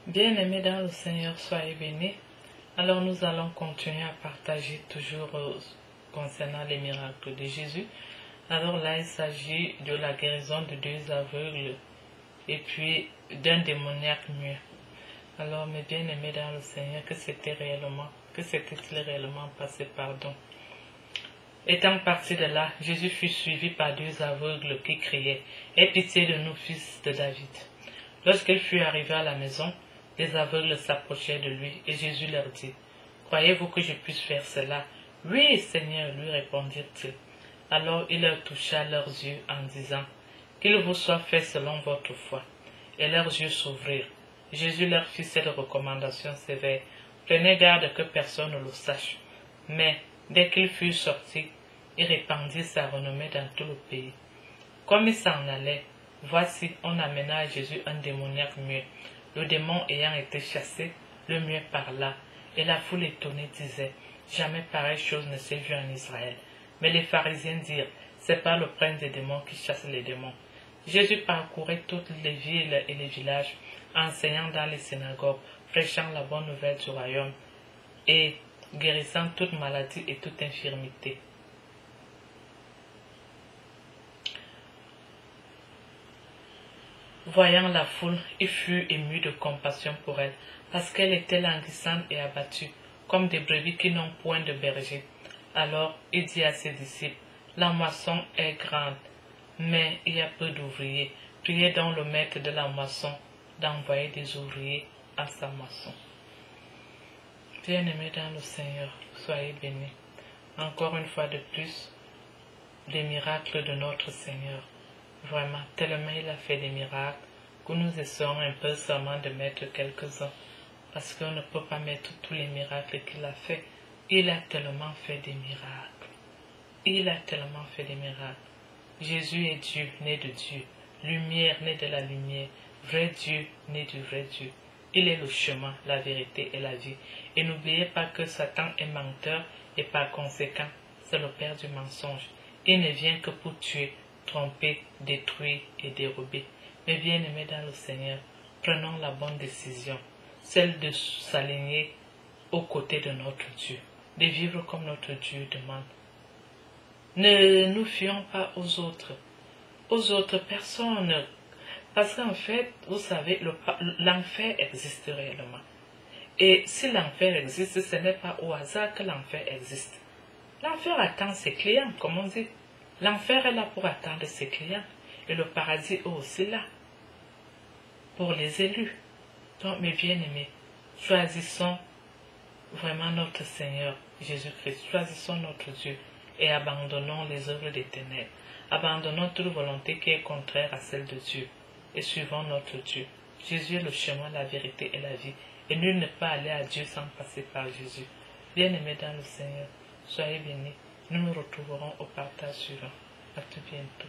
Bien-aimés dans le Seigneur, soyez bénis. Alors nous allons continuer à partager toujours concernant les miracles de Jésus. Alors là, il s'agit de la guérison de 2 aveugles et puis d'un démoniaque muet. Alors mes bien-aimés dans le Seigneur, que s'était-il réellement passé, pardon. Étant parti de là, Jésus fut suivi par 2 aveugles qui criaient « Aie pitié de nous, fils de David ». Lorsqu'il fut arrivé à la maison, les aveugles s'approchèrent de lui et Jésus leur dit « Croyez-vous que je puisse faire cela ?»« Oui, Seigneur, lui répondirent-ils. Alors il leur toucha leurs yeux en disant « Qu'il vous soit fait selon votre foi. » Et leurs yeux s'ouvrirent. Jésus leur fit cette recommandation sévère « Prenez garde que personne ne le sache. » Mais dès qu'il fut sorti, il répandit sa renommée dans tout le pays. Comme il s'en allait, voici, on amena à Jésus un démoniaque muet. Le démon ayant été chassé, le muet parla, et la foule étonnée disait « Jamais pareille chose ne s'est vue en Israël. » Mais les pharisiens dirent « C'est pas le prince des démons qui chasse les démons. » Jésus parcourait toutes les villes et les villages, enseignant dans les synagogues, prêchant la bonne nouvelle du royaume et guérissant toute maladie et toute infirmité. Voyant la foule, il fut ému de compassion pour elle, parce qu'elle était languissante et abattue, comme des brebis qui n'ont point de berger. Alors il dit à ses disciples, « La moisson est grande, mais il y a peu d'ouvriers. Priez donc le maître de la moisson d'envoyer des ouvriers à sa moisson. » Bien-aimés dans le Seigneur, soyez bénis. Encore une fois de plus, les miracles de notre Seigneur. Vraiment, tellement il a fait des miracles que nous essayons un peu seulement de mettre quelques-uns parce qu'on ne peut pas mettre tous les miracles qu'il a fait. Il a tellement fait des miracles. Il a tellement fait des miracles. Jésus est Dieu, né de Dieu. Lumière, né de la lumière. Vrai Dieu, né du vrai Dieu. Il est le chemin, la vérité et la vie. Et n'oubliez pas que Satan est menteur et par conséquent, c'est le père du mensonge. Il ne vient que pour tuer, tromper, détruire et dérober. Mais bien-aimés dans le Seigneur, prenons la bonne décision, celle de s'aligner aux côtés de notre Dieu, de vivre comme notre Dieu demande. Ne nous fions pas aux autres personnes, parce qu'en fait, vous savez, l'enfer existe réellement. Et si l'enfer existe, ce n'est pas au hasard que l'enfer existe. L'enfer attend ses clients, comme on dit. L'enfer est là pour attendre ses clients. Et le paradis est aussi là, pour les élus. Donc, mes bien-aimés, choisissons vraiment notre Seigneur Jésus-Christ. Choisissons notre Dieu et abandonnons les œuvres des ténèbres. Abandonnons toute volonté qui est contraire à celle de Dieu et suivons notre Dieu. Jésus est le chemin, la vérité et la vie. Et nul ne peut aller à Dieu sans passer par Jésus. Bien-aimés dans le Seigneur, soyez bénis. Nous nous retrouverons au partage suivant. À tout bientôt.